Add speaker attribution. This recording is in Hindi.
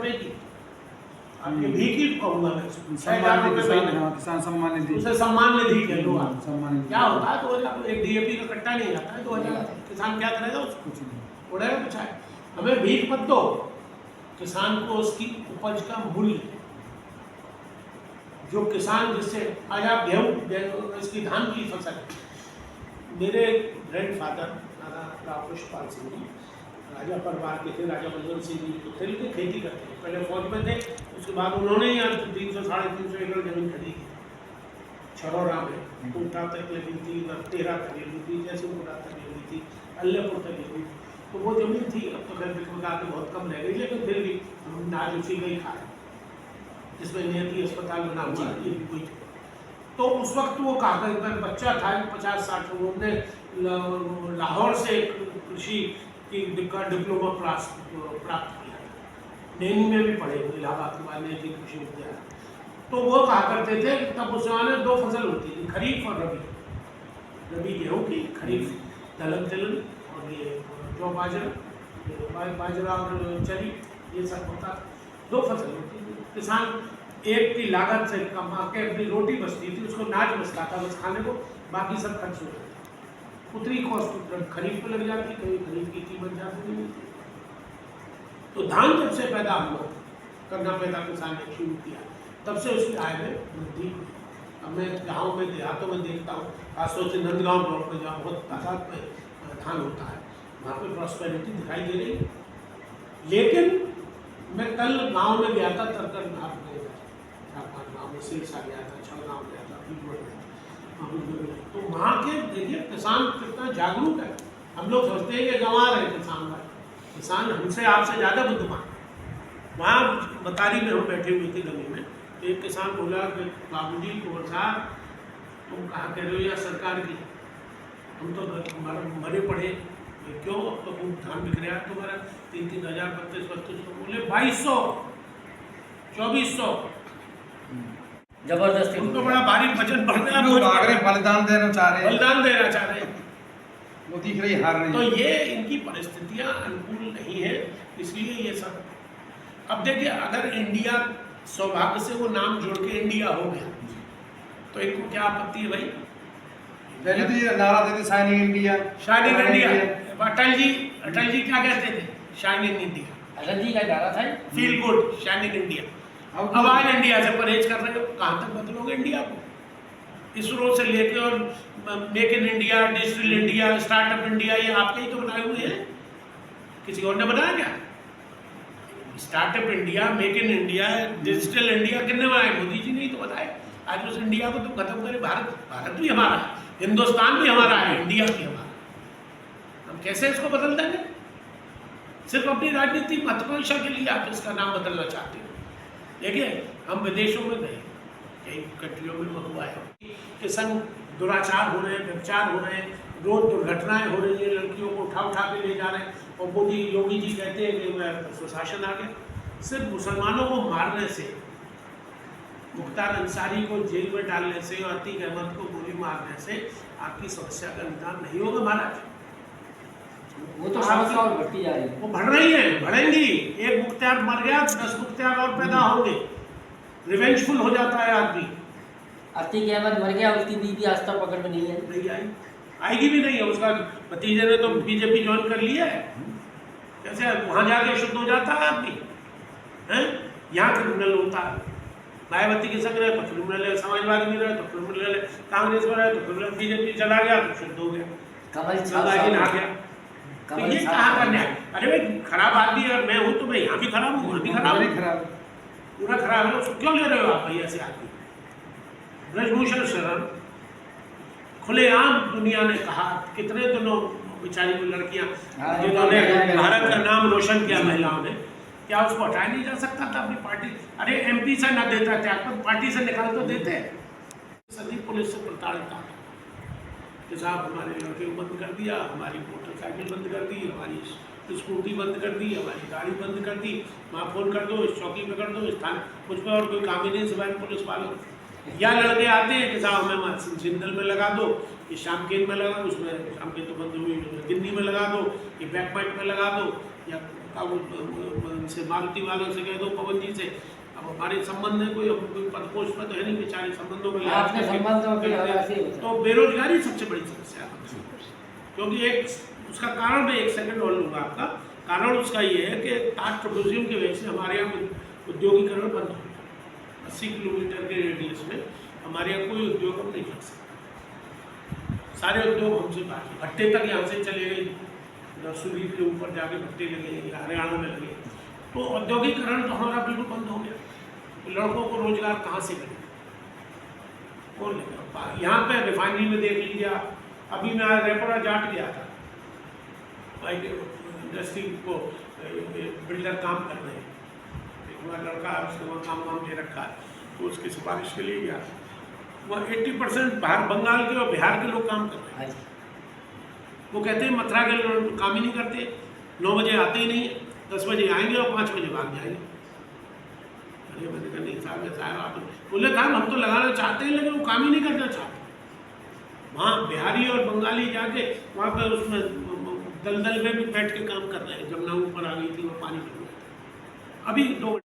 Speaker 1: रुपए की, आपके भीख ही कहूँगा मैं,
Speaker 2: सम्मान निधि, किसान सम्मान निधि,
Speaker 1: उसे सम्मान निधि कह लो आप।
Speaker 2: सम्मान निधि
Speaker 1: क्या होता है 2000 एक DAP का कट्टा नहीं आता है 2000, किसान क्या करेगा उसको,
Speaker 2: कुछ नहीं।
Speaker 1: उड़ेगा कुछ है। हमें भीख मत दो, किसान को उसकी उपज का मूल्य, जो किसान जिससे आज आप गेहूँ इसकी धान की फसल, मेरे ग्रैंडफादर राव पुष्पाल सिंह जी राजा परिवार के थे, राजा बलवंत सिंह जी तो थे, लेकिन खेती करते थे, पहले फौज में थे, उसके बाद उन्होंने यहाँ 300 साढ़े 300 एकड़ जमीन खरीदी छरौरा में, कोटा तक लगी थी, तेरा तक लगी थी, जैसलपुरा तक लगी थी, अल्लाहपुर तक लगी थी, तो वो जमीन थी। अब तो खैर बिकवा के बहुत कम रह गई, लेकिन फिर भी हम आज उसी का ही खा रहे, जिसमें नियति अस्पताल बना हुआ है, ये भी कोई। तो उस वक्त वो कागज पर बच्चा था, 50-60 लोगों ने लाहौर से कृषि की डिप्लोमा प्राप्त किया, नैनी में भी पढ़े हुए, इलाहाबाद के बाद नैनी कृषि विद्यालय। तो वो कहा करते थे तब उस जमाने 2 फसल होती थी, खरीफ और रबी, रबी गेहूँ की, खरीफ दलहन तिलहन, और ये जौ बाजरा और चरी, ये सब होता, 2 फसल होती थी। किसान एक की लागत से कमा के अपनी रोटी बचती थी, उसको नाच बचता था बस खाने को, बाकी सब खर्च हो जाता, उतनी कॉस्ट खरीफ पे लग जाती, कहीं खरीफ की कीमत जाती नहीं थी। तो धान जब से पैदा हुआ, करना पैदा किसान ने शुरू किया, तब से उसकी आय में वृद्धि। अब मैं गाँव में देहातों में देखता हूँ, खासतौर से नंदगांव ब्लॉक में जहाँ बहुत तादाद में धान होता है, वहाँ पे प्रॉस्पेरिटी दिखाई दे रही है। लेकिन मैं कल गांव में गया था, तरकर घाट में 4-5 गाँव में सिरसा गया था, छलगांव गया था, पीपलों गया था, तो वहाँ के देखिए किसान कितना जागरूक है। हम लोग सोचते हैं कि गंवार है किसान भाई, किसान हमसे आपसे ज़्यादा बुद्धिमान। वहाँ बतारी में हम बैठे हुए थे गली में, तो एक किसान बोला कि बाबूजी कुंवर साहब तुम कहाँ कह रहे हो या सरकार की, हम तो मरे पड़े, क्यों, अब तो धान बिक रहा है तुम्हारा 3-3 हज़ार 3200 बोले 2200 2400,
Speaker 3: जबरदस्ती
Speaker 1: उनको बड़ा भारी वजन बढ़ रहा है,
Speaker 2: बलिदान देना चाह रहे हैं,
Speaker 1: बलिदान देना चाह रहे हैं,
Speaker 2: वो दिख रही हार रही
Speaker 1: तो
Speaker 2: है।
Speaker 1: ये इनकी परिस्थितियां अनुकूल नहीं है, इसलिए ये सब। अब देखिए अगर इंडिया सौभाग्य से वो नाम जोड़ के इंडिया हो गया तो इनको क्या आपत्ति है भाई,
Speaker 2: पहले तो ये नारा देते shining India,
Speaker 1: shining India. Atal ji क्या कहते थे, शाइनिंग इंडिया,
Speaker 3: अटल जी का नारा था,
Speaker 1: फील गुड शाइनिंग इंडिया। अब आज इंडिया से परहेज कर रहे हो, कहाँ तक बदलोगे इंडिया को, इसरो से लेके और make in India, digital India, startup India, ये आपके ही तो बनाए हुए हैं, किसी और ने बनाया क्या? Startup India, make in India, digital India किसने बनाए? मोदी जी ने ही तो बताया। आज उस इंडिया को तुम खत्म करें, भारत भी हमारा है, हिंदुस्तान भी हमारा है, इंडिया भी हमारा, हम कैसे इसको बदल देंगे? सिर्फ अपनी राजनीतिक महत्वाकांक्षा के लिए आप इसका नाम बदलना चाहते हो। देखिए हम विदेशों में गए, कई कंट्रियों में हुआ है कि संग दुराचार हो रहे हैं, व्यभिचार हो रहे हैं, रोज दुर्घटनाएं हो रही हैं, लड़कियों को उठा के ले जा रहे हैं, और मोदी योगी जी कहते हैं कि सुशासन आ गया। सिर्फ मुसलमानों को मारने से, मुख्तार अंसारी को जेल में डालने से और अतीक अहमद को गोली मारने से आपकी समस्या का निदान नहीं होगा महाराज।
Speaker 3: वो तो समस्या और बढ़ती जा रही है,
Speaker 1: वो बढ़ रही है, बढ़ेंगी। एक मुख्तार मर गया, 10 मुख्तार और पैदा होंगे, रिवेंजफुल हो जाता है आदमी।
Speaker 3: अतीक अहमद मर गया, उसकी बीवी आज तक पकड़ में नहीं है,
Speaker 1: नहीं आई, आएगी भी नहीं है। उसका भतीजे ने तो बीजेपी ज्वाइन कर लिया है, कैसे वहां जाके शुद्ध हो जाता है आदमी, हैं? यहाँ क्रिमिनल होता है, मायावती के संग रहे तो क्रिमिनल है, समाजवादी में रहे तो क्रिमिनल है, कांग्रेस में रहे तो क्रिमिनल, बीजेपी चला गया तो शुद्ध हो गया,
Speaker 3: कमल
Speaker 1: आ गया। तो ये कहाँ करना है? अरे भाई खराब आदमी अगर मैं हूँ तो मैं यहाँ भी खराब हूँ, वहाँ भी खराब हूँ, पूरा खराब है, उसको क्यों ले रहे हो आप भैया से आदमी? ब्रजभूषण शरण खुलेआम दुनिया ने कहा, कितने दिनों बेचारी वो लड़कियां जिन्होंने भारत का नाम रोशन किया महिलाओं ने, क्या उसको हटाया नहीं जा सकता था अपनी पार्टी? अरे MP से न देता त्यागपत्र, पार्टी से निकाल तो देते। सभी पुलिस से प्रताड़ित कि साहब हमारे लड़के को बंद कर दिया, हमारी मोटरसाइकिल बंद कर दी, हमारी स्कूटी बंद कर दी, हमारी गाड़ी बंद कर दी, वहाँ फोन कर दो, इस चौकी पे कर दो, इस थाने, मुझ पर और कोई काम ही नहीं सिवाय पुलिस वालों। या लड़के आते हैं कि साहब हमें सिंदल में लगा दो, ये शामकेन में लगा दो, उसमें शामकेन तो बंद हुई, गिन्नी में लगा दो, ये बैकपॉइंट में लगा दो, या उनसे मारुति वालों से कह दो, पवन जी से, अब हमारे संबंध है, कोई पदपोष पर तो है नहीं, बेचारे संबंधों में लिहाज
Speaker 3: आपने
Speaker 1: करके
Speaker 3: संबंधों के
Speaker 1: करते हैं।
Speaker 3: लिहाज से होता है।
Speaker 1: तो बेरोजगारी सबसे बड़ी समस्या है, क्योंकि एक उसका कारण मैं 1 सेकंड और लूँगा आपका। कारण उसका ये है कि टाट ट्रोपोजियम की वजह से हमारे यहाँ उद्योगीकरण बंद हो गया। 80 किलोमीटर के रेडियस में हमारे यहाँ कोई उद्योग हम नहीं कर सकते, सारे उद्योग हमसे बाकी, भट्टे तक यहाँ से चले गए, नरसुरी के ऊपर जाके भट्टे लगे, हरियाणा में लगे, तो औद्योगिकरण तो हमारा बिल्कुल बंद हो गया। तो लड़कों को रोजगार कहाँ से मिले, कौन लेगा? यहाँ पे रिफाइनरी में देख लीजिए आप, अभी मैं रेपोरा जाट गया था, इंडस्ट्री को बिल्डर काम कर रहे हैं, एक हमारा लड़का है, उसने वहाँ काम वाम दे रखा है, तो उसकी सिफारिश के लिए गया। वह 80% बाहर बंगाल के और बिहार के लोग काम कर रहे हैं। वो कहते हैं मथुरा के लोग काम ही नहीं करते, 9 बजे आते ही नहीं, 10 बजे आएंगे और 5 बजे भाग जाएंगे। अरे मैंने कहा नहीं साहब, ऐसा है आप बोले था हम तो लगाना चाहते हैं, लेकिन वो काम ही नहीं करना चाहते। वहाँ बिहारी और बंगाली जाके वहाँ पर उसमें दलदल में भी बैठ के काम कर रहे हैं। जमुना ऊपर आ गई थी, वो पानी अभी 2